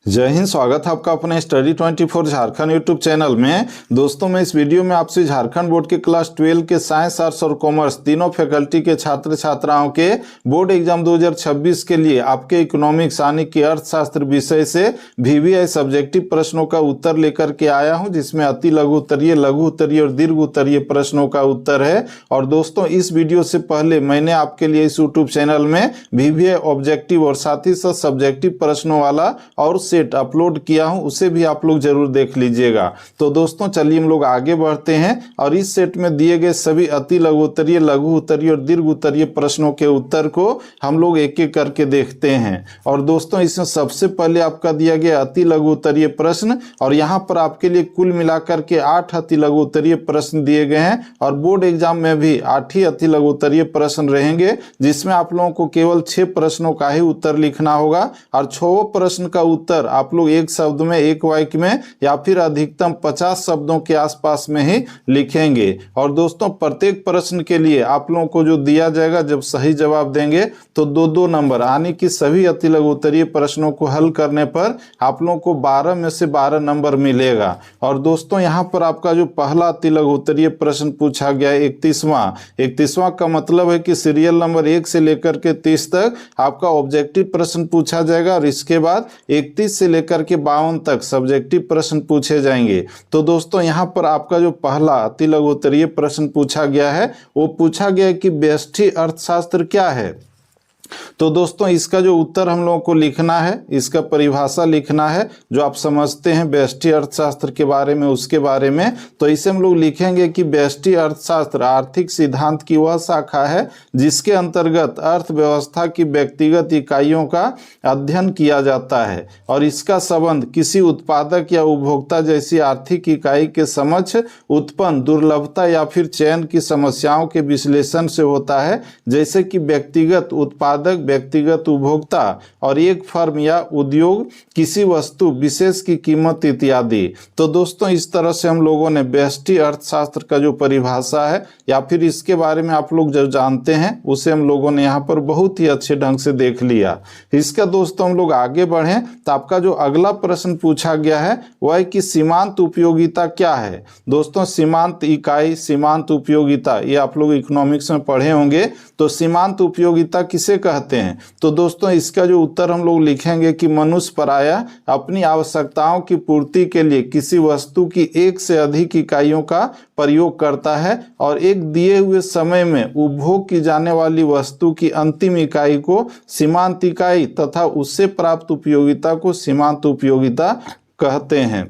जय हिंद। स्वागत है आपका अपने स्टडी 24 झारखंड यूट्यूब चैनल में। दोस्तों मैं इस वीडियो में आपसे झारखंड बोर्ड के क्लास 12 के साइंस, आर्ट्स और कॉमर्स तीनों फैकल्टी के छात्र छात्राओं के बोर्ड एग्जाम 2026 के लिए आपके इकोनॉमिक्स यानी कि अर्थशास्त्र विषय से VVI सब्जेक्टिव प्रश्नों का उत्तर लेकर के आया हूं, जिसमें अति लघु उत्तरीय, लघु उत्तरीय और दीर्घ उत्तरीय प्रश्नों का उत्तर है। और दोस्तों इस वीडियो से पहले मैंने आपके लिए इस यूट्यूब चैनल में VVI ऑब्जेक्टिव और साथ ही साथ सब्जेक्टिव प्रश्नों वाला और सेट अपलोड किया हूं, उसे भी आप लोग जरूर देख लीजिएगा। तो दोस्तों चलिए हम लोग आगे बढ़ते हैं और इस सेट में दिए गए सभी अति लघु उत्तरीय, लघु उत्तरीय और दीर्घ उत्तरीय प्रश्नों के उत्तर को हम लोग एक एक करके देखते हैं। और दोस्तों इसमें सबसे पहले आपका दिया गया अति लघु उत्तरीय प्रश्न, और यहाँ पर आपके लिए कुल मिलाकर के 8 अति लघु उत्तरीय प्रश्न दिए गए हैं। और बोर्ड एग्जाम में भी 8 ही अति लघु उत्तरीय प्रश्न रहेंगे, जिसमें आप लोगों को केवल 6 प्रश्नों का ही उत्तर लिखना होगा। और 6 प्रश्न का उत्तर आप लोग एक शब्द में, एक वाक्य में या फिर अधिकतम 50 शब्दों के आसपास में ही लिखेंगे। और दोस्तों प्रत्येक प्रश्न के लिए आप लोगों को जो दिया जाएगा, जब सही जवाब देंगे तो 2-2 नंबर, यानी कि सभी अति लघु उत्तरीय प्रश्नों को हल करने पर आप लोगों को 12 में से 12 नंबर मिलेगा। और दोस्तों यहाँ पर आपका जो पहला अति लघु उत्तरीय प्रश्न पूछा गया है 31वां का मतलब है कि सीरियल नंबर 1 से लेकर के 30 तक आपका ऑब्जेक्टिव प्रश्न पूछा जाएगा, और इसके बाद 31 से लेकर के 52 तक सब्जेक्टिव प्रश्न पूछे जाएंगे। तो दोस्तों यहाँ पर आपका जो पहला अति लघु उत्तरीय प्रश्न पूछा गया है, वो पूछा गया है कि व्यष्टि अर्थशास्त्र क्या है। तो दोस्तों इसका जो उत्तर हम लोगों को लिखना है, इसका परिभाषा लिखना है, जो आप समझते हैं व्यष्टि अर्थशास्त्र के बारे में, उसके बारे में। तो इसे हम लोग लिखेंगे कि व्यष्टि अर्थशास्त्र आर्थिक सिद्धांत की वह शाखा है जिसके अंतर्गत अर्थव्यवस्था की व्यक्तिगत इकाइयों का अध्ययन किया जाता है, और इसका संबंध किसी उत्पादक या उपभोक्ता जैसी आर्थिक इकाई के समक्ष उत्पन्न दुर्लभता या फिर चयन की समस्याओं के विश्लेषण से होता है, जैसे कि व्यक्तिगत उत्पादक, व्यक्तिगत उपभोक्ता और एक फर्म या उद्योग किसी वस्तु विशेष की कीमत इत्यादि। तो दोस्तों इस तरह से हम लोगों ने व्यष्टि अर्थशास्त्र का जो परिभाषा है या फिर इसके बारे में आप लोग जो जानते हैं, उसे हम लोगों ने यहाँ पर बहुत ही अच्छे ढंग से देख लिया। इसका दोस्तों हम लोग आगे बढ़ें तो आपका जो अगला प्रश्न पूछा गया है वह है कि सीमांत उपयोगिता क्या है। दोस्तों सीमांत इकाई, सीमांत उपयोगिता, ये आप लोग इकोनॉमिक्स में पढ़े होंगे। तो सीमांत उपयोगिता किसे कहते हैं? तो दोस्तों इसका जो उत्तर हम लोग लिखेंगे कि मनुष्य पराया अपनी आवश्यकताओं की पूर्ति के लिए किसी वस्तु की एक से अधिक इकाइयों का प्रयोग करता है, और एक दिए हुए समय में उपभोग की जाने वाली वस्तु की अंतिम इकाई को सीमांत इकाई तथा उससे प्राप्त उपयोगिता को सीमांत उपयोगिता कहते हैं।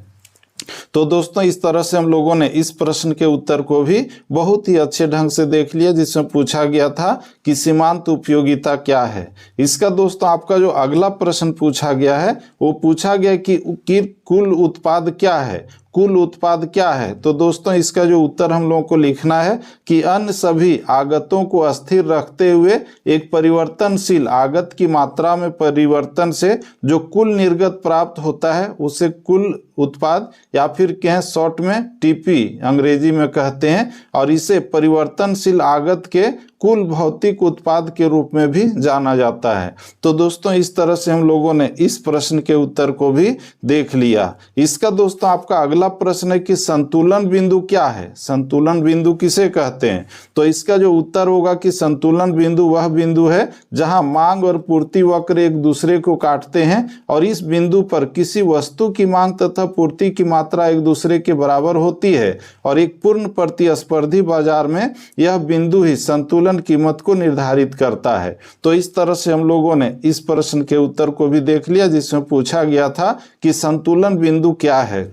तो दोस्तों इस तरह से हम लोगों ने इस प्रश्न के उत्तर को भी बहुत ही अच्छे ढंग से देख लिया, जिसमें पूछा गया था कि सीमांत उपयोगिता क्या है। इसका दोस्तों आपका जो अगला प्रश्न पूछा गया है, वो पूछा गया कि कुल उत्पाद क्या है। कुल उत्पाद क्या है? तो दोस्तों इसका जो उत्तर हम लोगों को लिखना है कि अन्य सभी आगतों को स्थिर रखते हुए एक परिवर्तनशील आगत की मात्रा में परिवर्तन से जो कुल निर्गत प्राप्त होता है, उसे कुल उत्पाद या फिर कहें शॉर्ट में TP अंग्रेजी में कहते हैं, और इसे परिवर्तनशील आगत के कुल भौतिक उत्पाद के रूप में भी जाना जाता है। तो दोस्तों इस तरह से हम लोगों ने इस प्रश्न के उत्तर को भी देख लिया। इसका दोस्तों आपका अगला प्रश्न है कि संतुलन बिंदु क्या है। संतुलन बिंदु किसे कहते हैं? तो इसका जो उत्तर होगा कि संतुलन बिंदु वह बिंदु है जहां मांग और पूर्ति वक्र एक दूसरे को काटते हैं, और इस बिंदु पर किसी वस्तु की मांग तथा पूर्ति की मात्रा एक दूसरे के बराबर होती है, और एक पूर्ण प्रतिस्पर्धी बाजार में यह बिंदु ही संतुलन कीमत को निर्धारित करता है। तो इस तरह से हम लोगों ने इस प्रश्न के उत्तर को भी देख लिया, जिसमें पूछा गया था कि संतुलन बिंदु क्या है।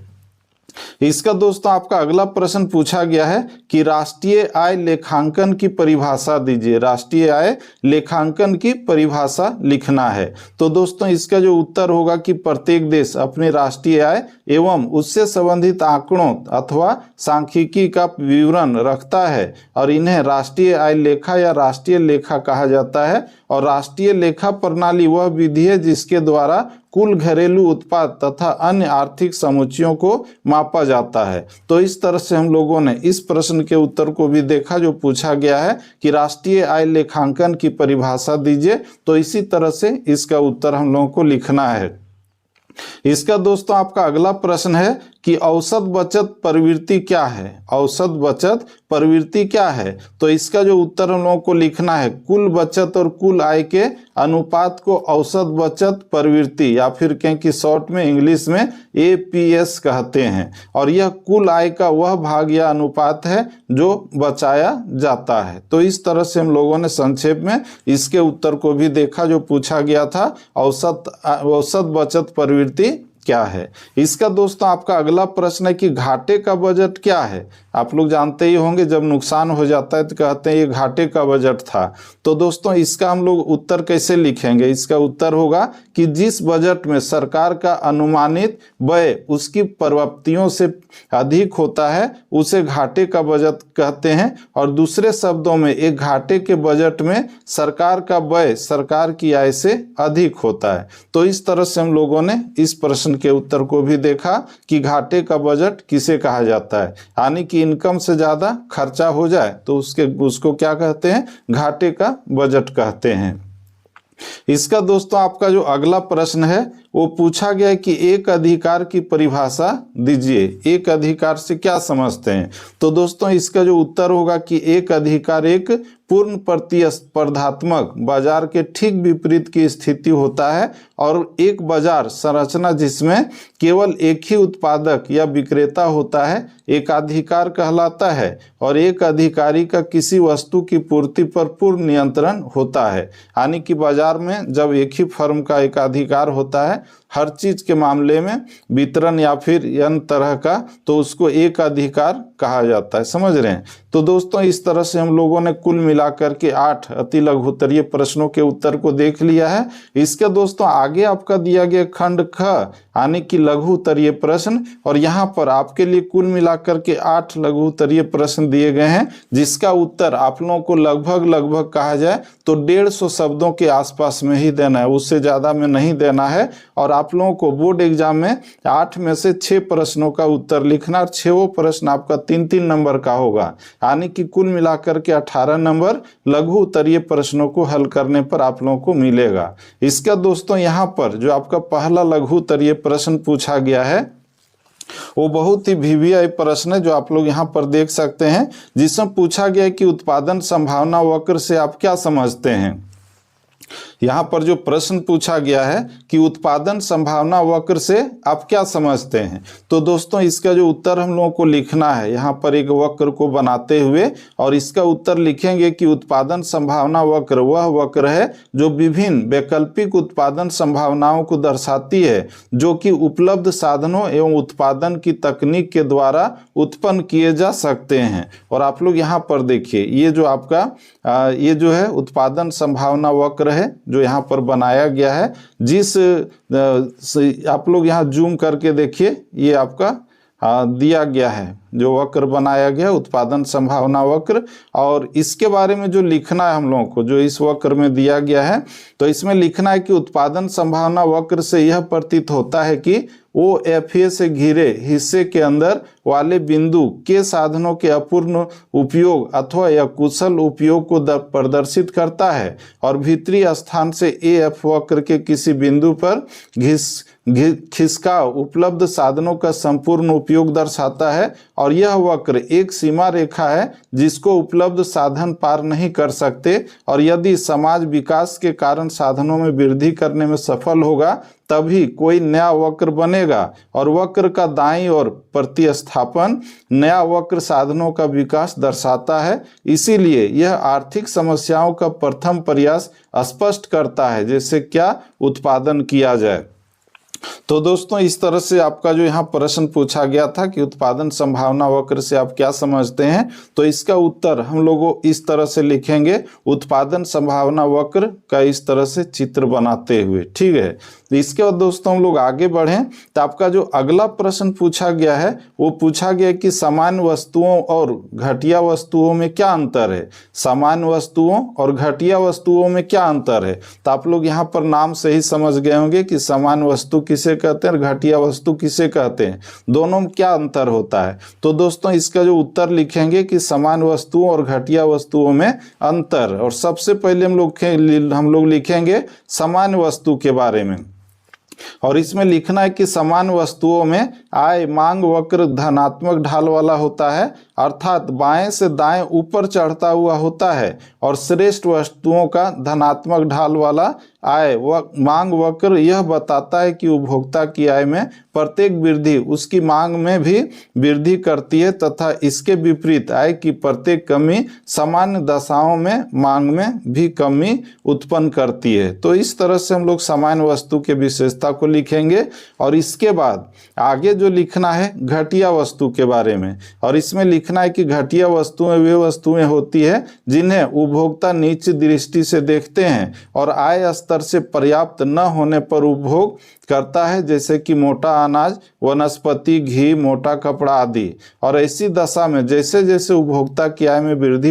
इसका दोस्तों आपका अगला प्रश्न पूछा गया है कि राष्ट्रीय आय लेखांकन की परिभाषा दीजिए। राष्ट्रीय आय लेखांकन की परिभाषा लिखना है। तो दोस्तों इसका जो उत्तर होगा कि प्रत्येक देश अपने राष्ट्रीय आय एवं उससे संबंधित आंकड़ों अथवा सांख्यिकी का विवरण रखता है, और इन्हें राष्ट्रीय आय लेखा या राष्ट्रीय लेखा कहा जाता है। और राष्ट्रीय लेखा प्रणाली वह विधि है जिसके द्वारा कुल घरेलू उत्पाद तथा अन्य आर्थिक समुच्चयों को मापा जाता है। तो इस तरह से हम लोगों ने इस प्रश्न के उत्तर को भी देखा, जो पूछा गया है कि राष्ट्रीय आय लेखांकन की परिभाषा दीजिए। तो इसी तरह से इसका उत्तर हम लोगों को लिखना है। इसका दोस्तों आपका अगला प्रश्न है कि औसत बचत प्रवृत्ति क्या है। औसत बचत प्रवृत्ति क्या है? तो इसका जो उत्तर हम लोगों को लिखना है, कुल बचत और कुल आय के अनुपात को औसत बचत प्रवृत्ति या फिर कहें कि शॉर्ट में इंग्लिश में APS कहते हैं। और यह कुल आय का वह भाग या अनुपात है जो बचाया जाता है। तो इस तरह से हम लोगों ने संक्षेप में इसके उत्तर को भी देखा जो पूछा गया था, औसत बचत प्रवृत्ति क्या है। इसका दोस्तों आपका अगला प्रश्न है कि घाटे का बजट क्या है। आप लोग जानते ही होंगे जब नुकसान हो जाता है तो कहते हैं ये घाटे का बजट था। तो दोस्तों इसका हम लोग उत्तर कैसे लिखेंगे? इसका उत्तर होगा कि जिस बजट में सरकार का अनुमानित व्यय उसकी प्रवृत्तियों से अधिक होता है उसे घाटे का बजट कहते हैं। और दूसरे शब्दों में एक घाटे के बजट में सरकार का व्यय सरकार की आय से अधिक होता है। तो इस तरह से हम लोगों ने इस प्रश्न के उत्तर को भी देखा कि घाटे का बजट किसे कहा जाता है, यानी कि इनकम से ज्यादा खर्चा हो जाए तो उसको क्या कहते हैं? घाटे का बजट कहते हैं। इसका दोस्तों आपका जो अगला प्रश्न है वो पूछा गया है कि एक अधिकार की परिभाषा दीजिए। एक अधिकार से क्या समझते हैं? तो दोस्तों इसका जो उत्तर होगा कि एक अधिकार एक पूर्ण प्रतिस्पर्धात्मक बाजार के ठीक विपरीत की स्थिति होता है और एक बाजार संरचना जिसमें केवल एक ही उत्पादक या विक्रेता होता है एकाधिकार कहलाता है। और एक अधिकारी का किसी वस्तु की पूर्ति पर पूर्ण नियंत्रण होता है, यानी कि बाजार में जब एक ही फर्म का एकाधिकार होता है हर चीज के मामले में, वितरण या फिर अन्य तरह का, तो उसको एक अधिकार कहा जाता है। समझ रहे हैं? तो दोस्तों इस तरह से हम लोगों ने कुल मिलाकर के 8 अति लघु उत्तरीय प्रश्नों के उत्तर को देख लिया है। इसके दोस्तों आगे आपका दिया गया खंड ख यानी कि लघु उत्तरीय प्रश्न, और यहाँ पर आपके लिए कुल मिलाकर के 8 लघु उत्तरीय प्रश्न दिए गए हैं जिसका उत्तर आप लोगों को लगभग कहा जाए तो 150 शब्दों के आसपास में ही देना है, उससे ज्यादा में नहीं देना है। और आप लोगों को बोर्ड एग्जाम में 8 में से 6 प्रश्नों का उत्तर लिखना और 6 प्रश्न आपका 3-3 नंबर का होगा, यानी कि कुल मिलाकर के 18 नंबर लघु उत्तरीय प्रश्नों को हल करने पर आप लोगों को मिलेगा। इसका दोस्तों यहाँ पर जो आपका पहला लघु उत्तरीय प्रश्न पूछा गया है वो बहुत ही VVI प्रश्न है जो आप लोग यहाँ पर देख सकते हैं, जिसमें पूछा गया है कि उत्पादन संभावना वक्र से आप क्या समझते हैं। यहाँ पर जो प्रश्न पूछा गया है कि उत्पादन संभावना वक्र से आप क्या समझते हैं, तो दोस्तों इसका जो उत्तर हम लोगों को लिखना है यहाँ पर एक वक्र को बनाते हुए, और इसका उत्तर लिखेंगे कि उत्पादन संभावना वक्र वह वक्र है जो विभिन्न वैकल्पिक उत्पादन संभावनाओं को दर्शाती है जो कि उपलब्ध साधनों एवं उत्पादन की तकनीक के द्वारा उत्पन्न किए जा सकते हैं। और आप लोग यहाँ पर देखिए ये जो आपका ये जो है उत्पादन संभावना वक्र है जो यहाँ पर बनाया गया है, जिस आप लोग यहाँ जूम करके देखिए ये आपका दिया गया है जो वक्र बनाया गया उत्पादन संभावना वक्र। और इसके बारे में जो लिखना है हम लोगों को जो इस वक्र में दिया गया है, तो इसमें लिखना है कि उत्पादन संभावना वक्र से यह प्रतीत होता है कि OFA से घिरे हिस्से के अंदर वाले बिंदु के साधनों के अपूर्ण उपयोग अथवा या कुशल उपयोग को प्रदर्शित करता है और भीतरी स्थान से AF वक्र के किसी बिंदु पर खिसका उपलब्ध साधनों का संपूर्ण उपयोग दर्शाता है। और यह वक्र एक सीमा रेखा है जिसको उपलब्ध साधन पार नहीं कर सकते, और यदि समाज विकास के कारण साधनों में वृद्धि करने में सफल होगा तभी कोई नया वक्र बनेगा। और वक्र का दाईं ओर प्रतिस्थापन नया वक्र साधनों का विकास दर्शाता है। इसीलिए यह आर्थिक समस्याओं का प्रथम प्रयास स्पष्ट करता है जैसे क्या उत्पादन किया जाए। तो दोस्तों इस तरह से आपका जो यहाँ प्रश्न पूछा गया था कि उत्पादन संभावना वक्र से आप क्या समझते हैं, तो इसका उत्तर हम लोग इस तरह से लिखेंगे उत्पादन संभावना वक्र का इस तरह से चित्र बनाते हुए। ठीक है, तो इसके बाद दोस्तों हम लोग आगे बढ़ें तो आपका जो अगला प्रश्न पूछा गया है वो पूछा गया कि सामान्य वस्तुओं और घटिया वस्तुओं में क्या अंतर है। सामान्य वस्तुओं और घटिया वस्तुओं में क्या अंतर है, तो आप लोग यहाँ पर नाम से ही समझ गए होंगे कि सामान्य वस्तु किसे कहते हैं और घटिया वस्तु किसे कहते हैं, दोनों में क्या अंतर होता है। तो दोस्तों इसका जो उत्तर लिखेंगे कि सामान्य वस्तुओं और घटिया वस्तुओं में अंतर। और सबसे पहले हम लोग लिखेंगे सामान्य वस्तु के बारे में। और इसमें लिखना है कि समान वस्तुओं में आय मांग वक्र धनात्मक ढाल वाला होता है, अर्थात बाएं से दाएं ऊपर चढ़ता हुआ होता है, और श्रेष्ठ वस्तुओं का धनात्मक ढाल वाला आय व मांग वक्र यह बताता है कि उपभोक्ता की आय में प्रत्येक वृद्धि उसकी मांग में भी वृद्धि करती है तथा इसके विपरीत आय की प्रत्येक कमी सामान्य दशाओं में मांग में भी कमी उत्पन्न करती है। तो इस तरह से हम लोग सामान्य वस्तु के विशेषता को लिखेंगे। और इसके बाद आगे जो लिखना है घटिया वस्तु के बारे में, और इसमें लिखना है कि घटिया वस्तुएं वे वस्तुएं होती है जिन्हें उपभोक्ता नीच दृष्टि से देखते हैं और आय स्तर से पर्याप्त न होने पर उपभोग करता है, जैसे कि मोटा अनाज, वनस्पति घी, मोटा कपड़ा आदि। और ऐसी दशा में जैसे जैसे उपभोक्ता की आय में वृद्धि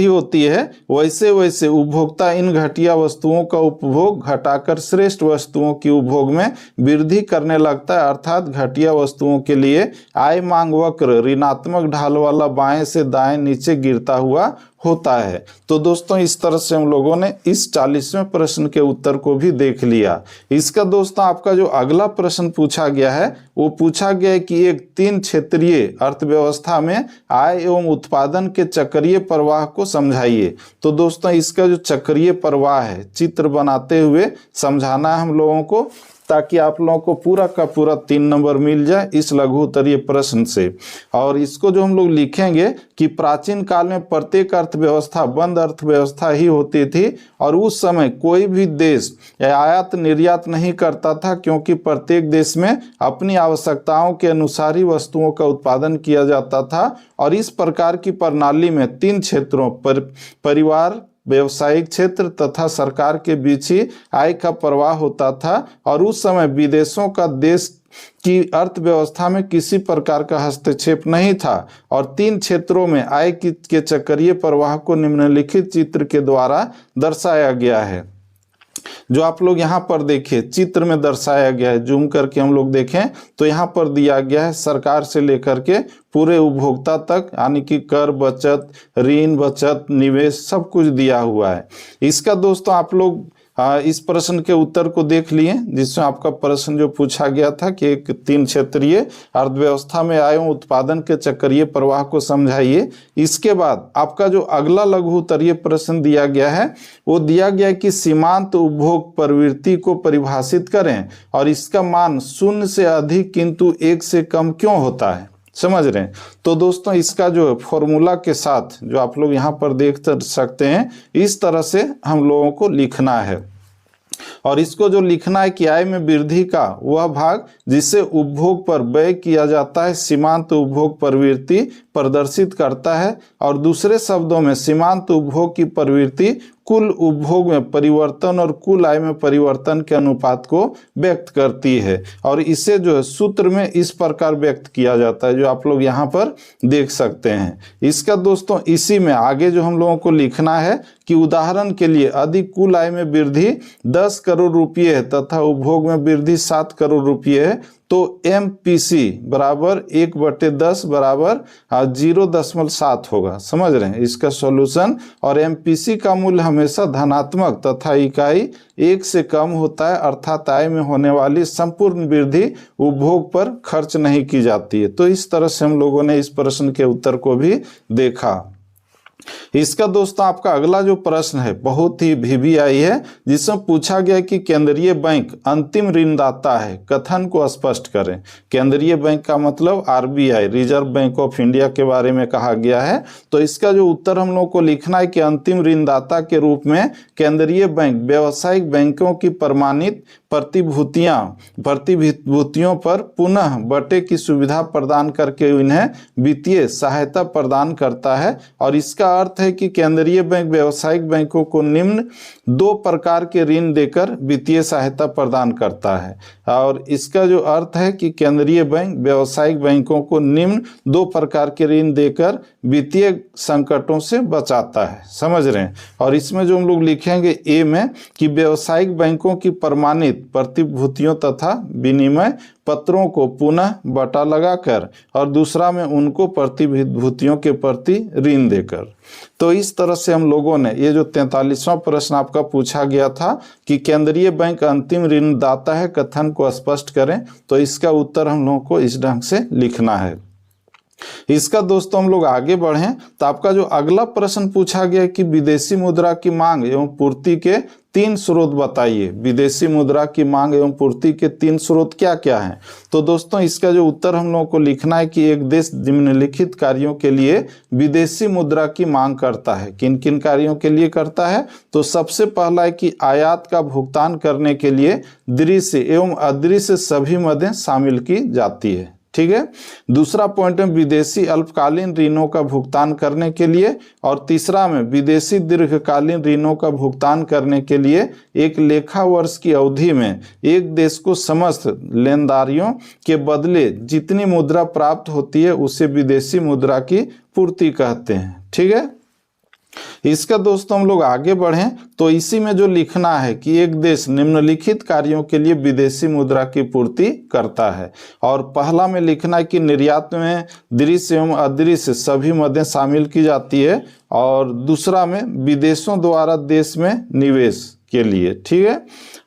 होती है वैसे वैसे उपभोक्ता इन घटिया वस्तुओं का उपभोग घटाकर श्रेष्ठ वस्तुओं की उपभोग में वृद्धि करने लगता है, अर्थात घटिया वस्तुओं के लिए आय मांग वक्र ऋणात्मक ढाल वाला बाएं से दाएं नीचे गिरता हुआ होता है। तो दोस्तों इस तरह से हम लोगों ने इस 40वें प्रश्न के उत्तर को भी देख लिया। इसका दोस्तों आपका जो अगला प्रश्न पूछा गया है वो पूछा गया है कि एक 3 क्षेत्रीय अर्थव्यवस्था में आय एवं उत्पादन के चक्रीय प्रवाह को समझाइए। तो दोस्तों इसका जो चक्रीय प्रवाह है चित्र बनाते हुए समझाना है हम लोगों को, ताकि आप लोगों को पूरा का पूरा 3 नंबर मिल जाए इस लघु उत्तरीय प्रश्न से। और इसको जो हम लोग लिखेंगे कि प्राचीन काल में प्रत्येक अर्थव्यवस्था बंद अर्थव्यवस्था ही होती थी और उस समय कोई भी देश आयात निर्यात नहीं करता था, क्योंकि प्रत्येक देश में अपनी आवश्यकताओं के अनुसार ही वस्तुओं का उत्पादन किया जाता था। और इस प्रकार की प्रणाली में 3 क्षेत्रों पर परिवार, व्यवसायिक क्षेत्र तथा सरकार के बीच ही आय का प्रवाह होता था। और उस समय विदेशों का देश की अर्थव्यवस्था में किसी प्रकार का हस्तक्षेप नहीं था। और 3 क्षेत्रों में आय के चक्रीय प्रवाह को निम्नलिखित चित्र के द्वारा दर्शाया गया है, जो आप लोग यहाँ पर देखिए चित्र में दर्शाया गया है। जूम करके हम लोग देखें तो यहाँ पर दिया गया है सरकार से लेकर के पूरे उपभोक्ता तक, यानी कि कर बचत, ऋण बचत, निवेश सब कुछ दिया हुआ है। इसका दोस्तों आप लोग इस प्रश्न के उत्तर को देख लिए, जिसमें आपका प्रश्न जो पूछा गया था कि एक 3 क्षेत्रीय अर्थव्यवस्था में आय एवं उत्पादन के चक्रीय प्रवाह को समझाइए। इसके बाद आपका जो अगला लघु उत्तरीय प्रश्न दिया गया है वो दिया गया है कि सीमांत उपभोग प्रवृत्ति को परिभाषित करें और इसका मान 0 से अधिक किंतु 1 से कम क्यों होता है, समझ रहे हैं। तो दोस्तों इसका जो फॉर्मूला के साथ जो आप लोग यहाँ पर देख सकते हैं इस तरह से हम लोगों को लिखना है। और इसको जो लिखना है कि आय में वृद्धि का वह भाग जिससे उपभोग पर व्यय किया जाता है सीमांत उपभोग प्रवृत्ति प्रदर्शित करता है। और दूसरे शब्दों में सीमांत उपभोग की प्रवृत्ति कुल उपभोग में परिवर्तन और कुल आय में परिवर्तन के अनुपात को व्यक्त करती है। और इसे जो है सूत्र में इस प्रकार व्यक्त किया जाता है, जो आप लोग यहाँ पर देख सकते हैं। इसका दोस्तों इसी में आगे जो हम लोगों को लिखना है कि उदाहरण के लिए यदि कुल आय में वृद्धि 10 करोड़ रुपये है तथा उपभोग में वृद्धि 7 करोड़ रुपये है, तो MPC बराबर 1/10 बराबर 0.7 होगा, समझ रहे हैं इसका सॉल्यूशन। और MPC का मूल्य हमेशा धनात्मक तथा इकाई 1 से कम होता है, अर्थात आय में होने वाली संपूर्ण वृद्धि उपभोग पर खर्च नहीं की जाती है। तो इस तरह से हम लोगों ने इस प्रश्न के उत्तर को भी देखा। इसका दोस्तों आपका अगला जो प्रश्न है बहुत ही VVI है, जिसमें पूछा गया कि केंद्रीय बैंक अंतिम ऋणदाता है, कथन को स्पष्ट करें। केंद्रीय बैंक का मतलब RBI, reserve bank of India के बारे में कहा गया है। तो इसका जो उत्तर हम लोग को लिखना है कि अंतिम ऋणदाता के रूप में केंद्रीय बैंक व्यावसायिक बैंकों की प्रमाणित प्रतिभूतियों पर पुनः बटे की सुविधा प्रदान करके इन्हें वित्तीय सहायता प्रदान करता है। और इसका अर्थ है कि केंद्रीय बैंक व्यावसायिक बैंकों को निम्न 2 प्रकार के ऋण देकर वित्तीय सहायता प्रदान करता है। और इसका जो अर्थ है कि केंद्रीय बैंक व्यावसायिक बैंकों को निम्न 2 प्रकार के ऋण देकर वित्तीय संकटों से बचाता है। समझ रहे हैं। और इसमें जो हम लोग लिखेंगे ए में कि व्यावसायिक बैंकों की प्रमाणित प्रतिभूतियों तथा विनिमय पत्रों को पुनः बटा लगाकर, और दूसरा में उनको प्रतिभूतियों के प्रति ऋण देकर। तो इस तरह से हम लोगों ने ये जो 43वां प्रश्न आपका पूछा गया था कि केंद्रीय बैंक अंतिम ऋणदाता है, कथन को स्पष्ट करें, तो इसका उत्तर हम लोगों को इस ढंग से लिखना है। इसका दोस्तों हम लोग आगे बढ़ें तो आपका जो अगला प्रश्न पूछा गया कि विदेशी मुद्रा की मांग एवं पूर्ति के 3 स्रोत बताइए। विदेशी मुद्रा की मांग एवं पूर्ति के 3 स्रोत क्या क्या हैं? तो दोस्तों इसका जो उत्तर हम लोगों को लिखना है कि एक देश निम्नलिखित कार्यों के लिए विदेशी मुद्रा की मांग करता है। किन किन कार्यों के लिए करता है? तो सबसे पहला है कि आयात का भुगतान करने के लिए दृश्य एवं अदृश्य सभी मदें शामिल की जाती है। ठीक है। दूसरा पॉइंट में विदेशी अल्पकालीन ऋणों का भुगतान करने के लिए, और तीसरा में विदेशी दीर्घकालीन ऋणों का भुगतान करने के लिए एक लेखा वर्ष की अवधि में एक देश को समस्त लेनदारियों के बदले जितनी मुद्रा प्राप्त होती है उसे विदेशी मुद्रा की पूर्ति कहते हैं। ठीक है। इसका दोस्तों हम लोग आगे बढ़ें तो इसी में जो लिखना है कि एक देश निम्नलिखित कार्यों के लिए विदेशी मुद्रा की पूर्ति करता है, और पहला में लिखना है कि निर्यात में दृश्य एवं अदृश्य सभी मदें शामिल की जाती है, और दूसरा में विदेशों द्वारा देश में निवेश के लिए। ठीक है।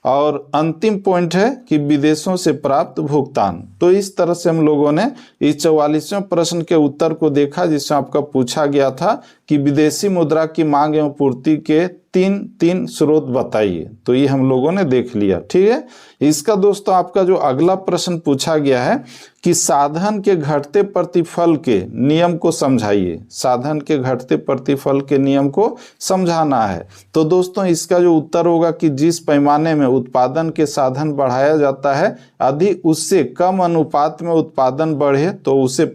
और अंतिम पॉइंट है कि विदेशों से प्राप्त भुगतान। तो इस तरह से हम लोगों ने इस 44वें प्रश्न के उत्तर को देखा जिसमें आपका पूछा गया था कि विदेशी मुद्रा की मांग एवं पूर्ति के तीन स्रोत बताइए। तो ये हम लोगों ने देख लिया। ठीक है। इसका दोस्तों आपका जो अगला प्रश्न पूछा गया है कि साधन के घटते प्रतिफल के नियम को समझाइए। साधन के घटते प्रतिफल के नियम को समझाना है। तो दोस्तों इसका जो उत्तर होगा कि जिस पैमाने में उत्पादन के साधन बढ़ाया जाता है यदि उससे कम अनुपात में उत्पादन बढ़े तो उसे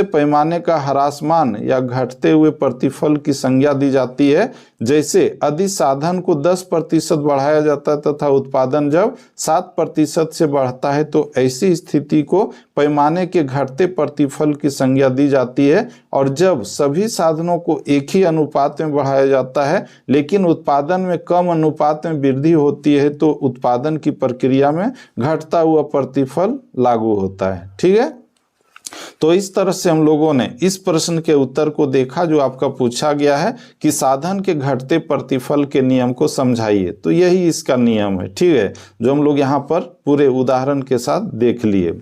पैमाने का ह्रासमान या घटते हुए प्रतिफल की संज्ञा दी जाती है। जैसे यदि साधन को 10% बढ़ाया जाता है तथा उत्पादन जब 7% से बढ़ता है तो ऐसी स्थिति को पैमाने के घटते प्रतिफल की संज्ञा दी जाती है। और जब सभी साधनों को एक ही अनुपात में बढ़ाया जाता है लेकिन उत्पादन में कम अनुपात में वृद्धि होती है तो उत्पादन की प्रक्रिया में घटता हुआ प्रतिफल लागू होता है। ठीक है। तो इस तरह से हम लोगों ने इस प्रश्न के उत्तर को देखा जो आपका पूछा गया है कि साधन के घटते प्रतिफल के नियम को समझाइए। तो यही इसका नियम है। ठीक है। जो हम लोग यहाँ पर पूरे उदाहरण के साथ देख लिए।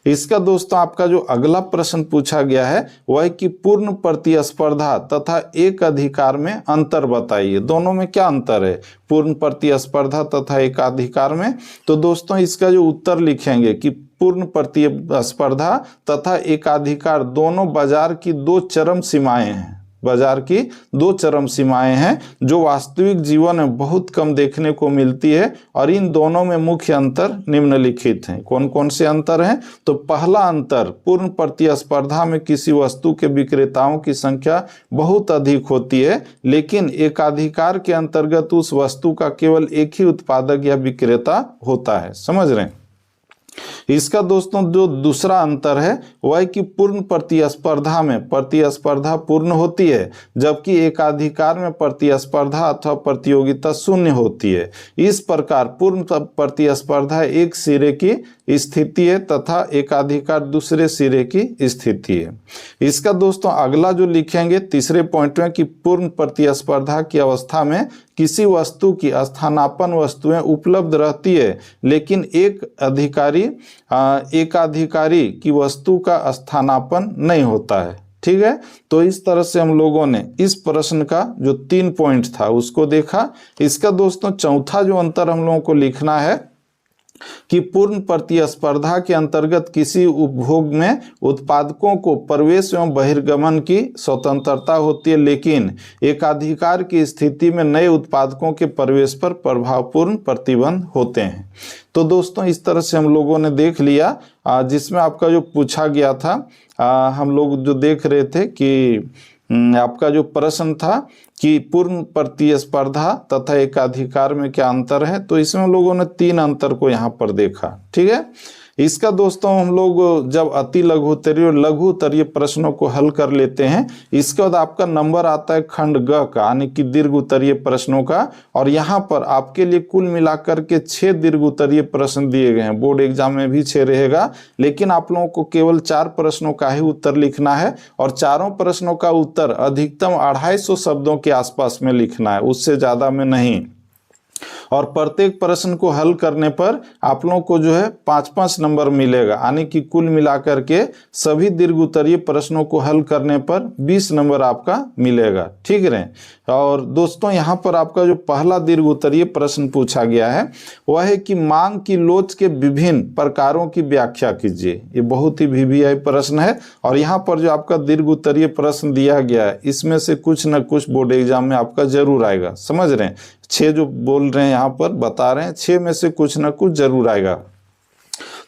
इसका दोस्तों आपका जो अगला प्रश्न पूछा गया है वह कि पूर्ण प्रतिस्पर्धा तथा एक अधिकार में अंतर बताइए। दोनों में क्या अंतर है? पूर्ण प्रतिस्पर्धा तथा एकाधिकार में। तो दोस्तों इसका जो उत्तर लिखेंगे कि पूर्ण प्रतिस्पर्धा तथा एकाधिकार दोनों बाजार की 2 चरम सीमाएं हैं। बाजार की 2 चरम सीमाएं हैं जो वास्तविक जीवन में बहुत कम देखने को मिलती है, और इन दोनों में मुख्य अंतर निम्नलिखित हैं। कौन कौन से अंतर हैं? तो पहला अंतर, पूर्ण प्रतिस्पर्धा में किसी वस्तु के विक्रेताओं की संख्या बहुत अधिक होती है, लेकिन एकाधिकार के अंतर्गत उस वस्तु का केवल एक ही उत्पादक या विक्रेता होता है। समझ रहे हैं। इसका दोस्तों जो दूसरा अंतर है वह है कि पूर्ण प्रतिस्पर्धा में प्रतिस्पर्धा पूर्ण होती है जबकि एकाधिकार में प्रतिस्पर्धा अथवा प्रतियोगिता शून्य होती है। इस प्रकार पूर्ण प्रतिस्पर्धा एक सिरे की स्थिति है तथा एकाधिकार दूसरे सिरे की स्थिति है। इसका दोस्तों अगला जो लिखेंगे तीसरे पॉइंट में कि पूर्ण प्रतिस्पर्धा की अवस्था में किसी वस्तु की स्थानापन्न वस्तुएं उपलब्ध रहती है लेकिन एकाधिकारी की वस्तु का स्थानापन्न नहीं होता है। ठीक है। तो इस तरह से हम लोगों ने इस प्रश्न का जो 3 पॉइंट था उसको देखा। इसका दोस्तों चौथा जो अंतर हम लोगों को लिखना है कि पूर्ण प्रतिस्पर्धा के अंतर्गत किसी उपभोग में उत्पादकों को प्रवेश एवं बहिर्गमन की स्वतंत्रता होती है, लेकिन एकाधिकार की स्थिति में नए उत्पादकों के प्रवेश पर प्रभावपूर्ण प्रतिबंध होते हैं। तो दोस्तों इस तरह से हम लोगों ने देख लिया जिसमें आपका जो पूछा गया था हम लोग जो देख रहे थे कि आपका जो प्रश्न था कि पूर्ण प्रतिस्पर्धा तथा एकाधिकार में क्या अंतर है, तो इसमें लोगों ने 3 अंतर को यहाँ पर देखा। ठीक है। इसका दोस्तों हम लोग जब अति लघु उत्तरीय और लघु उत्तरीय प्रश्नों को हल कर लेते हैं, इसके बाद आपका नंबर आता है खंड ग का, यानी कि दीर्घ उत्तरीय प्रश्नों का। और यहाँ पर आपके लिए कुल मिलाकर के 6 दीर्घ उत्तरीय प्रश्न दिए गए हैं। बोर्ड एग्जाम में भी 6 रहेगा, लेकिन आप लोगों को केवल 4 प्रश्नों का ही उत्तर लिखना है और चारों प्रश्नों का उत्तर अधिकतम 250 शब्दों के आसपास में लिखना है, उससे ज्यादा में नहीं। और प्रत्येक प्रश्न को हल करने पर आप लोगों को जो है 5-5 नंबर मिलेगा, यानी कि कुल मिलाकर के सभी दीर्घ उत्तरीय प्रश्नों को हल करने पर 20 नंबर आपका मिलेगा। ठीक है। और दोस्तों यहाँ पर आपका जो पहला दीर्घ उत्तरीय प्रश्न पूछा गया है वह है कि मांग की लोच के विभिन्न प्रकारों की व्याख्या कीजिए। ये बहुत ही वीवीआई प्रश्न है और यहाँ पर जो आपका दीर्घ उत्तरीय प्रश्न दिया गया है इसमें से कुछ न कुछ बोर्ड एग्जाम में आपका जरूर आएगा। समझ रहे हैं, 6 जो बोल रहे हैं यहाँ पर बता रहे हैं, 6 में से कुछ न कुछ जरूर आएगा।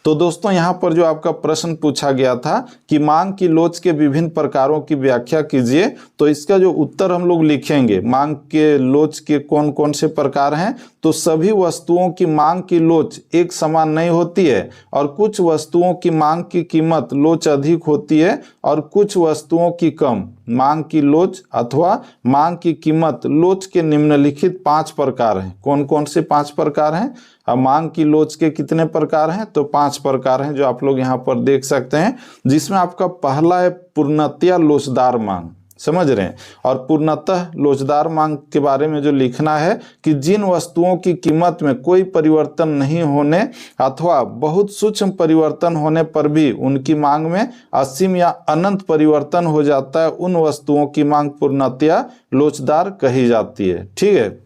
तो दोस्तों यहाँ पर जो आपका प्रश्न पूछा गया था कि मांग की लोच के विभिन्न प्रकारों की व्याख्या कीजिए, तो इसका जो उत्तर हम लोग लिखेंगे, मांग के लोच के कौन कौन से प्रकार हैं, तो सभी वस्तुओं की मांग की लोच एक समान नहीं होती है और कुछ वस्तुओं की मांग की कीमत लोच अधिक होती है और कुछ वस्तुओं की कम। मांग की लोच अथवा मांग की कीमत लोच के निम्नलिखित 5 प्रकार हैं। कौन कौन से 5 प्रकार हैं? अब मांग की लोच के कितने प्रकार हैं? तो 5 प्रकार हैं जो आप लोग यहाँ पर देख सकते हैं, जिसमें आपका पहला है पूर्णतया लोचदार मांग। समझ रहे हैं। और पूर्णतः लोचदार मांग के बारे में जो लिखना है कि जिन वस्तुओं की कीमत में कोई परिवर्तन नहीं होने अथवा बहुत सूक्ष्म परिवर्तन होने पर भी उनकी मांग में असीम या अनंत परिवर्तन हो जाता है, उन वस्तुओं की मांग पूर्णतया लोचदार कही जाती है। ठीक है।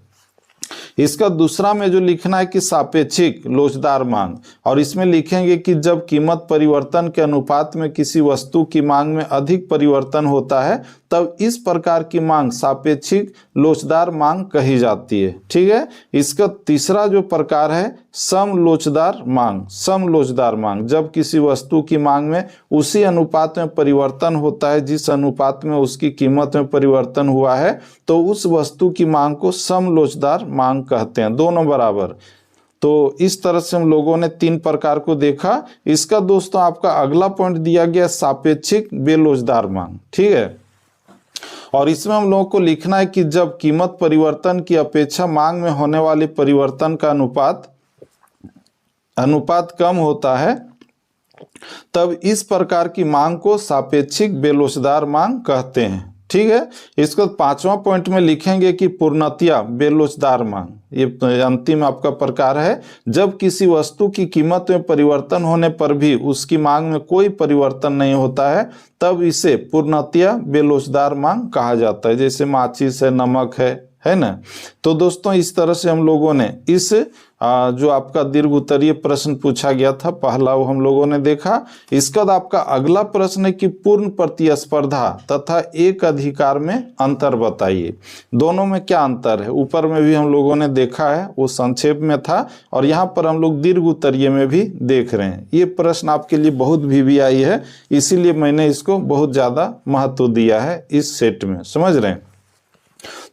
इसका दूसरा में जो लिखना है कि सापेक्षिक लोचदार मांग, और इसमें लिखेंगे कि जब कीमत परिवर्तन के अनुपात में किसी वस्तु की मांग में अधिक परिवर्तन होता है तब इस प्रकार की मांग सापेक्षिक लोचदार मांग कही जाती है। ठीक है। इसका तीसरा जो प्रकार है सम लोचदार मांग। सम लोचदार मांग, जब किसी वस्तु की मांग में उसी अनुपात में परिवर्तन होता है जिस अनुपात में उसकी कीमत में परिवर्तन हुआ है, तो उस वस्तु की मांग को सम लोचदार मांग कहते हैं, दोनों बराबर। तो इस तरह से हम लोगों ने 3 प्रकार को देखा। इसका दोस्तों आपका अगला पॉइंट दिया गया सापेक्षिक बेलोचदार मांग। ठीक है। और इसमें हम लोगों को लिखना है कि जब कीमत परिवर्तन की अपेक्षा मांग में होने वाले परिवर्तन का अनुपात कम होता है तब इस प्रकार की मांग को सापेक्षिक बेलोचदार मांग कहते हैं। ठीक है। इसको 5वां पॉइंट में लिखेंगे कि पूर्णतया बेलोचदार मांग, ये अंतिम आपका प्रकार है, जब किसी वस्तु की कीमत में परिवर्तन होने पर भी उसकी मांग में कोई परिवर्तन नहीं होता है तब इसे पूर्णतया बेलोचदार मांग कहा जाता है। जैसे माचिस है, नमक है ना। तो दोस्तों इस तरह से हम लोगों ने इस जो आपका दीर्घ उत्तरीय प्रश्न पूछा गया था पहला, वो हम लोगों ने देखा। इसका बाद आपका अगला प्रश्न है कि पूर्ण प्रतिस्पर्धा तथा एक अधिकार में अंतर बताइए। दोनों में क्या अंतर है? ऊपर में भी हम लोगों ने देखा है, वो संक्षेप में था, और यहाँ पर हम लोग दीर्घ उत्तरीय में भी देख रहे हैं। ये प्रश्न आपके लिए बहुत वीवीआई है, इसीलिए मैंने इसको बहुत ज्यादा महत्व दिया है इस सेट में। समझ रहे हैं।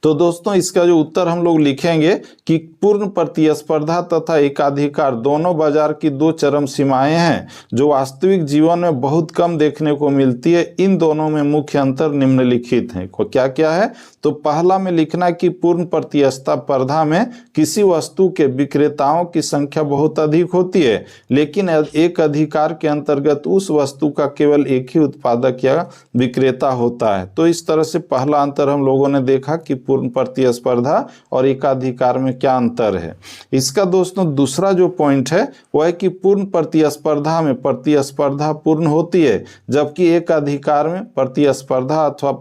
तो दोस्तों इसका जो उत्तर हम लोग लिखेंगे कि पूर्ण प्रतिस्पर्धा तथा एकाधिकार दोनों बाजार की 2 चरम सीमाएं हैं जो वास्तविक जीवन में बहुत कम देखने को मिलती है। इन दोनों में मुख्य अंतर निम्नलिखित हैं। क्या क्या है? तो पहला में लिखना है कि पूर्ण प्रतिस्पर्धा में किसी वस्तु के विक्रेताओं की संख्या बहुत अधिक होती है, लेकिन एक अधिकार के अंतर्गत उस वस्तु का केवल एक ही उत्पादक या विक्रेता होता है। तो इस तरह से पहला अंतर हम लोगों ने देखा कि पूर्ण प्रतिस्पर्धा और एकाधिकार में क्या अंतर है। इसका दोस्तों दूसरा जो पॉइंट है वह है कि पूर्ण प्रतिस्पर्धा में प्रतिस्पर्धा पूर्ण होती है, जबकि एकाधिकार में प्रतिस्पर्धा अथवा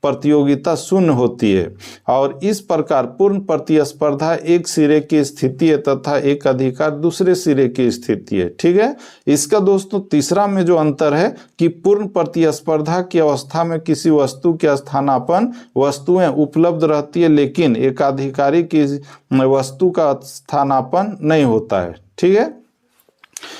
प्रतियोगिता शून्य होती है। और इस प्रकार पूर्ण प्रतिस्पर्धा एक सिरे की स्थिति है तथा एक अधिकार दूसरे सिरे की स्थिति है। ठीक है। इसका दोस्तों तीसरा में जो अंतर है कि पूर्ण प्रतिस्पर्धा की अवस्था में किसी वस्तु के स्थानापन्न वस्तुएं उपलब्ध रहती है, लेकिन एकाधिकारी की वस्तु का स्थानापन्न नहीं होता है। ठीक है।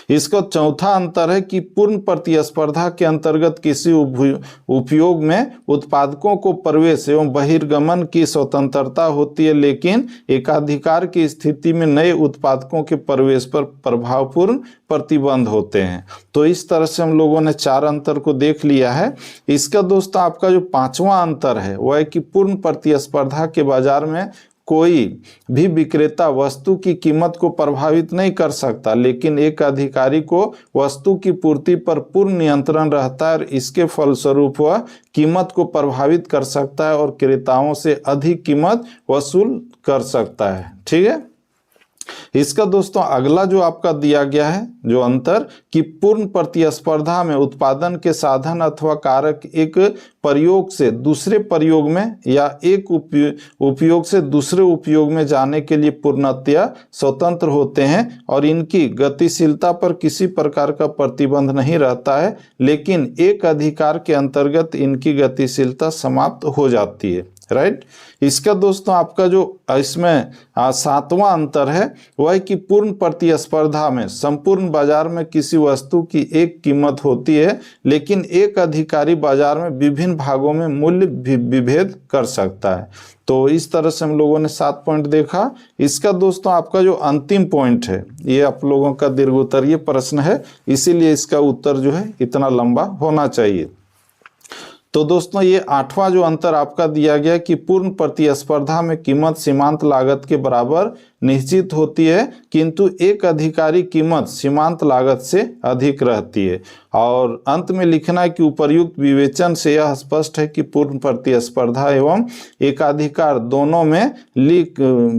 इसका चौथा अंतर है कि पूर्ण प्रतिस्पर्धा के अंतर्गत किसी उपयोग में उत्पादकों को प्रवेश एवं बहिर्गमन की स्वतंत्रता होती है, लेकिन एकाधिकार की स्थिति में नए उत्पादकों के प्रवेश पर प्रभावपूर्ण प्रतिबंध होते हैं। तो इस तरह से हम लोगों ने 4 अंतर को देख लिया है। इसका दोस्तों आपका जो 5वां अंतर है वह है कि पूर्ण प्रतिस्पर्धा के बाजार में कोई भी विक्रेता वस्तु की कीमत को प्रभावित नहीं कर सकता, लेकिन एक अधिकारी को वस्तु की पूर्ति पर पूर्ण नियंत्रण रहता है और इसके फलस्वरूप वह कीमत को प्रभावित कर सकता है और क्रेताओं से अधिक कीमत वसूल कर सकता है। ठीक है। इसका दोस्तों अगला जो आपका दिया गया है जो अंतर कि पूर्ण प्रतिस्पर्धा में उत्पादन के साधन अथवा कारक एक प्रयोग से दूसरे प्रयोग में या एक उपयोग से दूसरे उपयोग में जाने के लिए पूर्णतया स्वतंत्र होते हैं और इनकी गतिशीलता पर किसी प्रकार का प्रतिबंध नहीं रहता है, लेकिन एक अधिकार के अंतर्गत इनकी गतिशीलता समाप्त हो जाती है। राइट। इसका दोस्तों आपका जो इसमें 7वां अंतर है वह है कि पूर्ण प्रतिस्पर्धा में संपूर्ण बाजार में किसी वस्तु की एक कीमत होती है, लेकिन एक अधिकारी बाजार में विभिन्न भागों में मूल्य विभेद कर सकता है। तो इस तरह से हम लोगों ने 7 पॉइंट देखा। इसका दोस्तों आपका जो अंतिम पॉइंट है ये आप लोगों का दीर्घोत्तरीय प्रश्न है, इसीलिए इसका उत्तर जो है इतना लंबा होना चाहिए। तो दोस्तों ये 8वां जो अंतर आपका दिया गया कि पूर्ण प्रतिस्पर्धा में कीमत सीमांत लागत के बराबर निश्चित होती है, किंतु एक अधिकारी कीमत सीमांत लागत से अधिक रहती है। और अंत में लिखना है कि उपर्युक्त विवेचन से यह स्पष्ट है कि पूर्ण प्रतिस्पर्धा एवं एकाधिकार दोनों में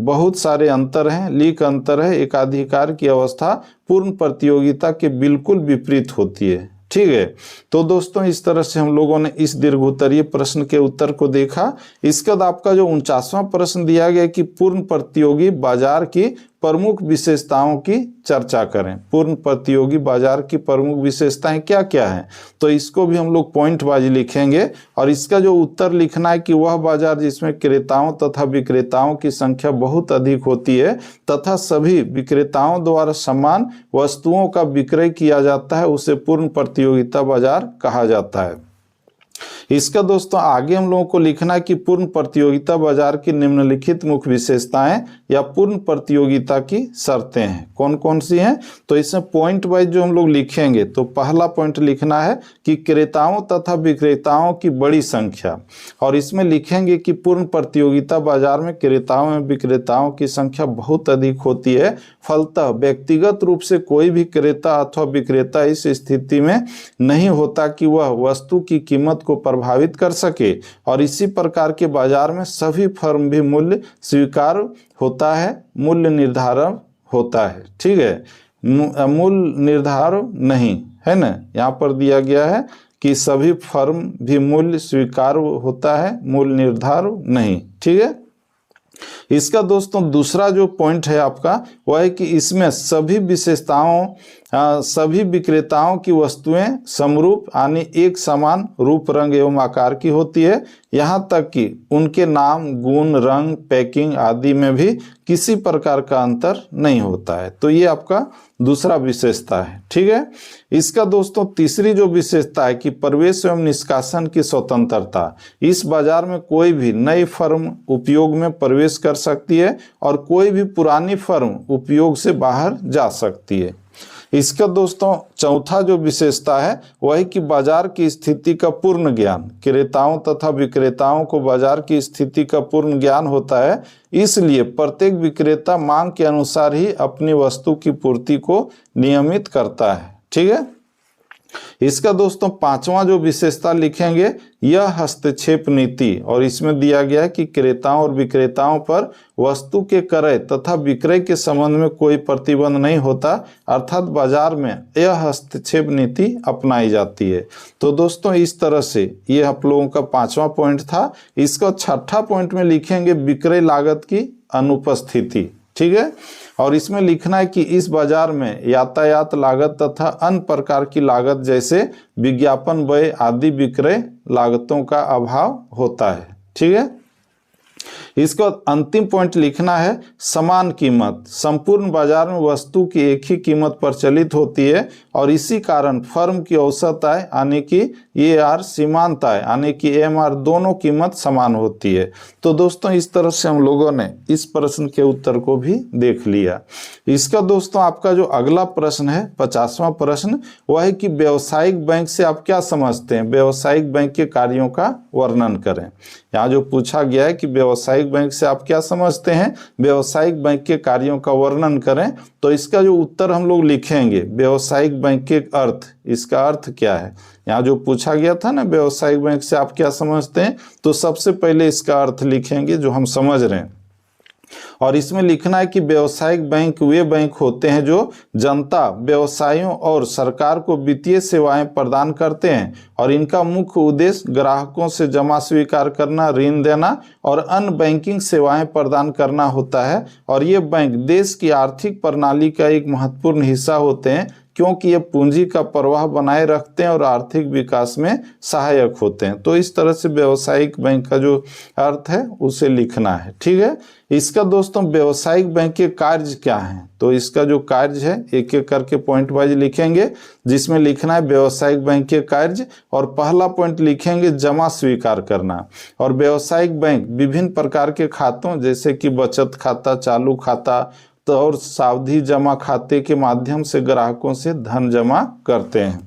बहुत सारे अंतर हैं। लीक अंतर है। एकाधिकार की अवस्था पूर्ण प्रतियोगिता के बिल्कुल विपरीत होती है। ठीक है। तो दोस्तों इस तरह से हम लोगों ने इस दीर्घोत्तरीय प्रश्न के उत्तर को देखा। इसके बाद आपका जो 49वां प्रश्न दिया गया कि पूर्ण प्रतियोगी बाजार की प्रमुख विशेषताओं की चर्चा करें। पूर्ण प्रतियोगी बाजार की प्रमुख विशेषताएं क्या क्या हैं, तो इसको भी हम लोग पॉइंट वाइज लिखेंगे और इसका जो उत्तर लिखना है कि वह बाजार जिसमें क्रेताओं तथा विक्रेताओं की संख्या बहुत अधिक होती है तथा सभी विक्रेताओं द्वारा समान वस्तुओं का विक्रय किया जाता है उसे पूर्ण प्रतियोगिता बाजार कहा जाता है। इसका दोस्तों आगे हम लोगों को लिखना है कि पूर्ण प्रतियोगिता बाजार की निम्नलिखित मुख्य विशेषताएं या पूर्ण प्रतियोगिता की शर्तें हैं। कौन कौन सी हैं, तो इसमें पॉइंट वाइज जो हम लोग लिखेंगे तो पहला पॉइंट लिखना है कि क्रेताओं तथा विक्रेताओं की बड़ी संख्या, और इसमें लिखेंगे कि पूर्ण प्रतियोगिता बाजार में क्रेताओं एवं विक्रेताओं की संख्या बहुत अधिक होती है, फलतः व्यक्तिगत रूप से कोई भी क्रेता अथवा विक्रेता इस स्थिति में नहीं होता कि वह वस्तु की कीमत को प्रभावित कर सके, और इसी प्रकार के बाजार में सभी फर्म भी मूल्य स्वीकार होता है, मूल्य निर्धारण होता है। ठीक है। मूल्य निर्धारण नहीं है ना, यहाँ पर दिया गया है कि सभी फर्म भी मूल्य स्वीकार होता है, मूल्य निर्धारण नहीं। ठीक है। इसका दोस्तों दूसरा जो पॉइंट है आपका वह है कि इसमें सभी विशेषताओं सभी विक्रेताओं की वस्तुएं समरूप यानी एक समान रूप रंग एवं आकार की होती है, यहाँ तक कि उनके नाम गुण रंग पैकिंग आदि में भी किसी प्रकार का अंतर नहीं होता है। तो ये आपका दूसरा विशेषता है। ठीक है। इसका दोस्तों तीसरी जो विशेषता है कि प्रवेश एवं निष्कासन की स्वतंत्रता। इस बाजार में कोई भी नई फर्म उपयोग में प्रवेश कर सकती है और कोई भी पुरानी फर्म उपयोग से बाहर जा सकती है। इसका दोस्तों चौथा जो विशेषता है वह है कि बाजार की स्थिति का पूर्ण ज्ञान। क्रेताओं तथा विक्रेताओं को बाजार की स्थिति का पूर्ण ज्ञान होता है, इसलिए प्रत्येक विक्रेता मांग के अनुसार ही अपनी वस्तु की पूर्ति को नियमित करता है। ठीक है। इसका दोस्तों पांचवा जो विशेषता लिखेंगे यह हस्तक्षेप नीति, और इसमें दिया गया है कि क्रेताओं और विक्रेताओं पर वस्तु के क्रय तथा विक्रय के संबंध में कोई प्रतिबंध नहीं होता, अर्थात बाजार में यह हस्तक्षेप नीति अपनाई जाती है। तो दोस्तों इस तरह से ये आप लोगों का पांचवा पॉइंट था। इसका छठा पॉइंट में लिखेंगे विक्रय लागत की अनुपस्थिति। ठीक है। और इसमें लिखना है कि इस बाजार में यातायात लागत तथा अन्य प्रकार की लागत जैसे विज्ञापन व्यय आदि विक्रय लागतों का अभाव होता है। ठीक है। इसके बाद अंतिम पॉइंट लिखना है समान कीमत। संपूर्ण बाजार में वस्तु की एक ही कीमत प्रचलित होती है और इसी कारण फर्म की औसत आय यानी कि AR, सीमांत आय यानी कि MR दोनों कीमत समान होती है। तो दोस्तों इस तरह से हम लोगों ने इस प्रश्न के उत्तर को भी देख लिया। इसका दोस्तों आपका जो अगला प्रश्न है 50वां प्रश्न, वह है कि व्यावसायिक बैंक से आप क्या समझते हैं। व्यावसायिक बैंक के कार्यों का वर्णन करें। यहाँ जो पूछा गया है कि व्यावसायिक बैंक से आप क्या समझते हैं, व्यावसायिक बैंक के कार्यों का वर्णन करें। तो इसका जो उत्तर हम लोग लिखेंगे व्यावसायिक बैंक के अर्थ, इसका अर्थ क्या है। यहाँ जो पूछा गया था ना व्यावसायिक बैंक से आप क्या समझते हैं, तो सबसे पहले इसका अर्थ लिखेंगे जो हम समझ रहे हैं। और इसमें लिखना है कि व्यावसायिक बैंक वे बैंक होते हैं जो जनता, व्यवसायियों और सरकार को वित्तीय सेवाएं प्रदान करते हैं और इनका मुख्य उद्देश्य ग्राहकों से जमा स्वीकार करना, ऋण देना और अन्य बैंकिंग सेवाएं प्रदान करना होता है। और ये बैंक देश की आर्थिक प्रणाली का एक महत्वपूर्ण हिस्सा होते हैं क्योंकि ये पूंजी का प्रवाह बनाए रखते हैं और आर्थिक विकास में सहायक होते हैं। तो इस तरह से व्यावसायिक बैंक का जो अर्थ है उसे लिखना है। ठीक है। इसका दोस्तों व्यावसायिक बैंक के कार्य क्या हैं, तो इसका जो कार्य है एक एक करके पॉइंट वाइज लिखेंगे, जिसमें लिखना है व्यावसायिक बैंक के कार्य। और पहला पॉइंट लिखेंगे जमा स्वीकार करना। और व्यावसायिक बैंक विभिन्न प्रकार के खातों जैसे कि बचत खाता, चालू खाता और सावधि जमा खाते के माध्यम से ग्राहकों से धन जमा करते हैं।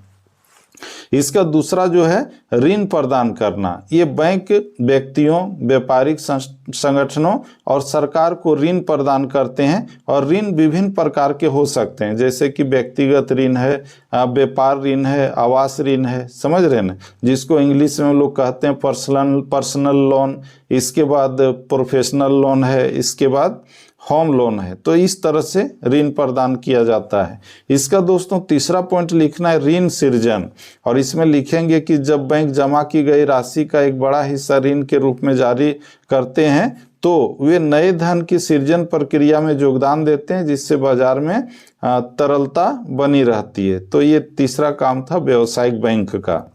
इसका दूसरा जो है ऋण प्रदान करना। ये बैंक व्यक्तियों, व्यापारिक संगठनों और सरकार को ऋण प्रदान करते हैं और ऋण विभिन्न प्रकार के हो सकते हैं जैसे कि व्यक्तिगत ऋण है, व्यापार ऋण है, आवास ऋण है, समझ रहे हैं ना, जिसको इंग्लिश में लोग कहते हैं पर्सनल लोन। इसके बाद प्रोफेशनल लोन है, इसके बाद होम लोन है। तो इस तरह से ऋण प्रदान किया जाता है। इसका दोस्तों तीसरा पॉइंट लिखना है ऋण सृजन। और इसमें लिखेंगे कि जब बैंक जमा की गई राशि का एक बड़ा हिस्सा ऋण के रूप में जारी करते हैं तो वे नए धन की सृजन प्रक्रिया में योगदान देते हैं जिससे बाजार में तरलता बनी रहती है। तो ये तीसरा काम था व्यावसायिक बैंक का।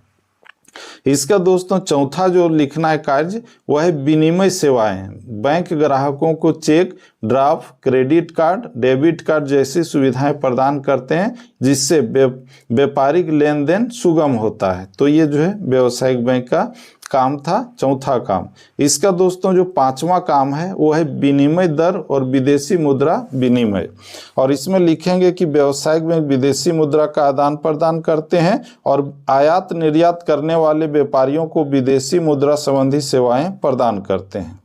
इसका दोस्तों चौथा जो लिखना है कार्य वह है विनिमय सेवाएं। बैंक ग्राहकों को cheque, draft, credit card, debit card जैसी सुविधाएं प्रदान करते हैं जिससे व्यापारिक लेन देन सुगम होता है। तो ये जो है व्यावसायिक बैंक का काम था, चौथा काम। इसका दोस्तों जो पांचवा काम है वो है विनिमय दर और विदेशी मुद्रा विनिमय। और इसमें लिखेंगे कि व्यावसायिक बैंक विदेशी मुद्रा का आदान प्रदान करते हैं और आयात निर्यात करने वाले व्यापारियों को विदेशी मुद्रा संबंधी सेवाएं प्रदान करते हैं।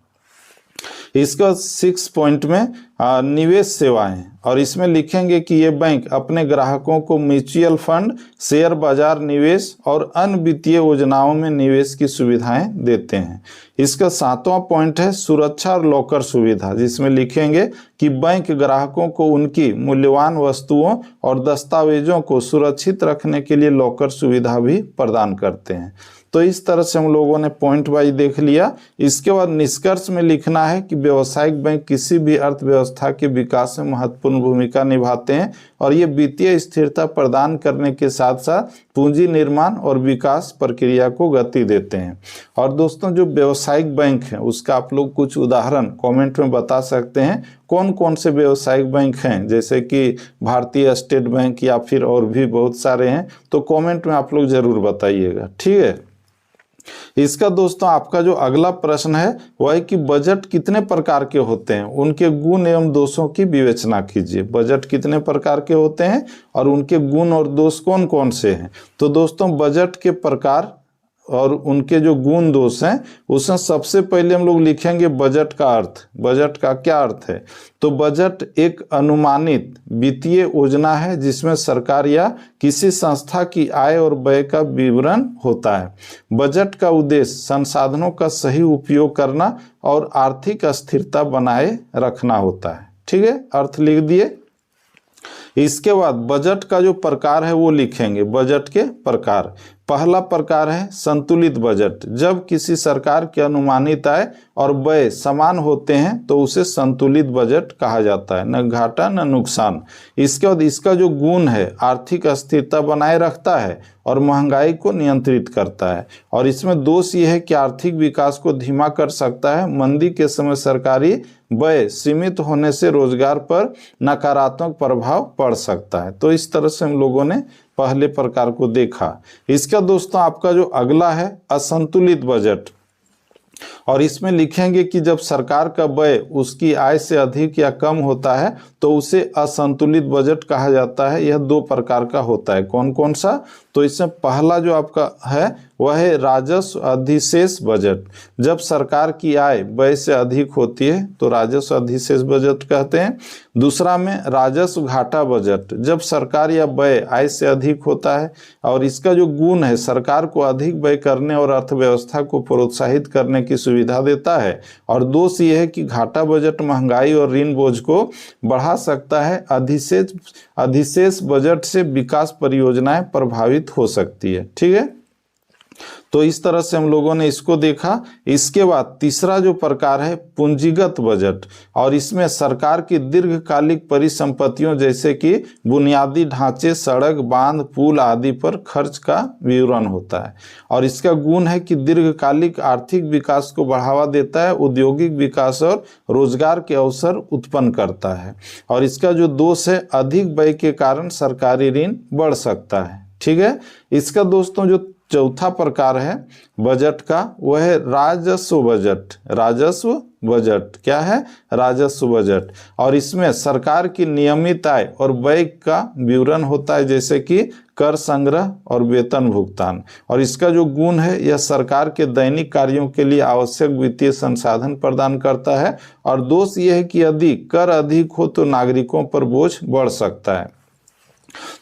इसका 6 पॉइंट में निवेश सेवाएं। और इसमें लिखेंगे कि ये बैंक अपने ग्राहकों को म्यूचुअल फंड, शेयर बाजार निवेश और अन्य वित्तीय योजनाओं में निवेश की सुविधाएं देते हैं। इसका 7वां पॉइंट है सुरक्षा और लॉकर सुविधा, जिसमें लिखेंगे कि बैंक ग्राहकों को उनकी मूल्यवान वस्तुओं और दस्तावेजों को सुरक्षित रखने के लिए लॉकर सुविधा भी प्रदान करते हैं। तो इस तरह से हम लोगों ने पॉइंट वाइज देख लिया। इसके बाद निष्कर्ष में लिखना है कि व्यावसायिक बैंक किसी भी अर्थव्यवस्था के विकास में महत्वपूर्ण भूमिका निभाते हैं और ये वित्तीय स्थिरता प्रदान करने के साथ साथ पूंजी निर्माण और विकास प्रक्रिया को गति देते हैं। और दोस्तों जो व्यावसायिक बैंक है उसका आप लोग कुछ उदाहरण कमेंट में बता सकते हैं, कौन कौन से व्यावसायिक बैंक हैं, जैसे कि भारतीय स्टेट बैंक या फिर और भी बहुत सारे हैं। तो कमेंट में आप लोग जरूर बताइएगा। ठीक है। इसका दोस्तों आपका जो अगला प्रश्न है वह है कि बजट कितने प्रकार के होते हैं, उनके गुण एवं दोषों की विवेचना कीजिए। बजट कितने प्रकार के होते हैं और उनके गुण और दोष कौन कौन से हैं। तो दोस्तों बजट के प्रकार और उनके जो गुण दोष हैं उसमें सबसे पहले हम लोग लिखेंगे बजट का अर्थ। बजट का क्या अर्थ है, तो बजट एक अनुमानित वित्तीय योजना है जिसमें सरकार या किसी संस्था की आय और व्यय का विवरण होता है। बजट का उद्देश्य संसाधनों का सही उपयोग करना और आर्थिक स्थिरता बनाए रखना होता है। ठीक है, अर्थ लिख दिए। इसके बाद बजट का जो प्रकार है वो लिखेंगे। बजट के प्रकार, पहला प्रकार है संतुलित बजट। जब किसी सरकार की अनुमानित आय और व्यय समान होते हैं तो उसे संतुलित बजट कहा जाता है, न घाटा न नुकसान। इसके बाद इसका जो गुण है आर्थिक स्थिरता बनाए रखता है और महंगाई को नियंत्रित करता है। और इसमें दोष ये है कि आर्थिक विकास को धीमा कर सकता है। मंदी के समय सरकारी व्यय सीमित होने से रोजगार पर नकारात्मक प्रभाव पड़ सकता है। तो इस तरह से हम लोगों ने पहले प्रकार को देखा। इसका दोस्तों आपका जो अगला है असंतुलित बजट, और इसमें लिखेंगे कि जब सरकार का व्यय उसकी आय से अधिक या कम होता है तो उसे असंतुलित बजट कहा जाता है। यह दो प्रकार का होता है। कौन कौन सा? तो इसमें पहला जो आपका है वह है राजस्व अधिशेष बजट। जब सरकार की आय व्यय से अधिक होती है तो राजस्व अधिशेष बजट कहते हैं। दूसरा में राजस्व घाटा बजट, जब सरकार या व्यय आय से अधिक होता है और इसका जो गुण है सरकार को अधिक व्यय करने और अर्थव्यवस्था को प्रोत्साहित करने की सुविधा देता है। और दोष ये है कि घाटा बजट महंगाई और ऋण बोझ को बढ़ा सकता है। अधिशेष बजट से विकास परियोजनाएं प्रभावित हो सकती है। ठीक है, तो इस तरह से हम लोगों ने इसको देखा। इसके बाद तीसरा जो प्रकार है पूंजीगत बजट, और इसमें सरकार की दीर्घकालिक परिसंपत्तियों जैसे कि बुनियादी ढांचे, सड़क, बांध, पुल आदि पर खर्च का विवरण होता है। और इसका गुण है कि दीर्घकालिक आर्थिक विकास को बढ़ावा देता है, औद्योगिक विकास और रोजगार के अवसर उत्पन्न करता है। और इसका जो दोष है अधिक व्यय के कारण सरकारी ऋण बढ़ सकता है। ठीक है, इसका दोस्तों जो चौथा प्रकार है बजट का वह है राजस्व बजट। राजस्व बजट क्या है? राजस्व बजट। और इसमें सरकार की नियमित आय और व्यय का विवरण होता है जैसे कि कर संग्रह और वेतन भुगतान। और इसका जो गुण है यह सरकार के दैनिक कार्यों के लिए आवश्यक वित्तीय संसाधन प्रदान करता है। और दोष यह है कि यदि कर अधिक हो तो नागरिकों पर बोझ बढ़ सकता है।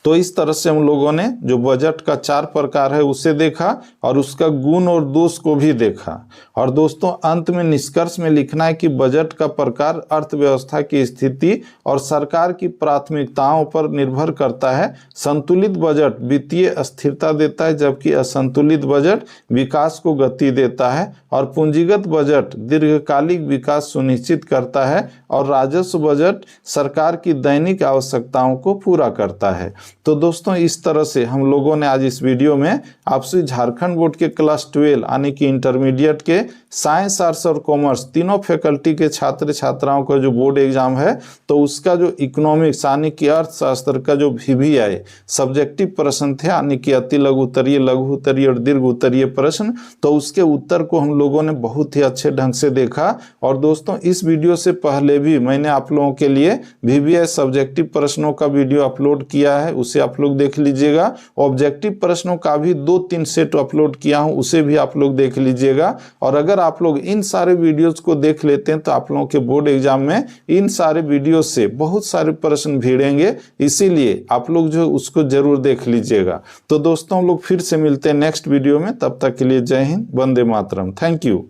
तो इस तरह से हम लोगों ने जो बजट का 4 प्रकार है उसे देखा और उसका गुण और दोष को भी देखा। और दोस्तों अंत में निष्कर्ष में लिखना है कि बजट का प्रकार अर्थव्यवस्था की स्थिति और सरकार की प्राथमिकताओं पर निर्भर करता है। संतुलित बजट वित्तीय स्थिरता देता है जबकि असंतुलित बजट विकास को गति देता है। और पूंजीगत बजट दीर्घकालिक विकास सुनिश्चित करता है और राजस्व बजट सरकार की दैनिक आवश्यकताओं को पूरा करता है। तो दोस्तों इस तरह से हम लोगों ने आज इस वीडियो में आपसे झारखंड बोर्ड के क्लास 12 यानी कि इंटरमीडिएट के साइंस, आर्ट्स और कॉमर्स तीनों फैकल्टी के छात्र छात्राओं का जो बोर्ड एग्जाम है तो उसका जो इकोनॉमिक्स यानी कि अर्थशास्त्र का जो VBI सब्जेक्टिव प्रश्न थे यानी कि अति लघु उत्तरीय, लघु उत्तरीय और दीर्घ उत्तरीय प्रश्न, तो उसके उत्तर को हम लोगों ने बहुत ही अच्छे ढंग से देखा। और दोस्तों इस वीडियो से पहले भी मैंने आप लोगों के लिए VBI सब्जेक्टिव प्रश्नों का वीडियो अपलोड किया है, उसे आप लोग देख लीजिएगा। ऑब्जेक्टिव प्रश्नों का भी 2-3 सेट अपलोड किया हूं, उसे भी आप लोग देख लीजिएगा। और अगर आप लोग इन सारे वीडियोस को देख लेते हैं तो आप लोगों के बोर्ड एग्जाम में इन सारे वीडियो से बहुत सारे प्रश्न भिड़ेंगे, इसीलिए आप लोग जो उसको जरूर देख लीजिएगा। तो दोस्तों हम लोग फिर से मिलते हैं नेक्स्ट वीडियो में, तब तक के लिए जय हिंद, वंदे मातरम। Thank you.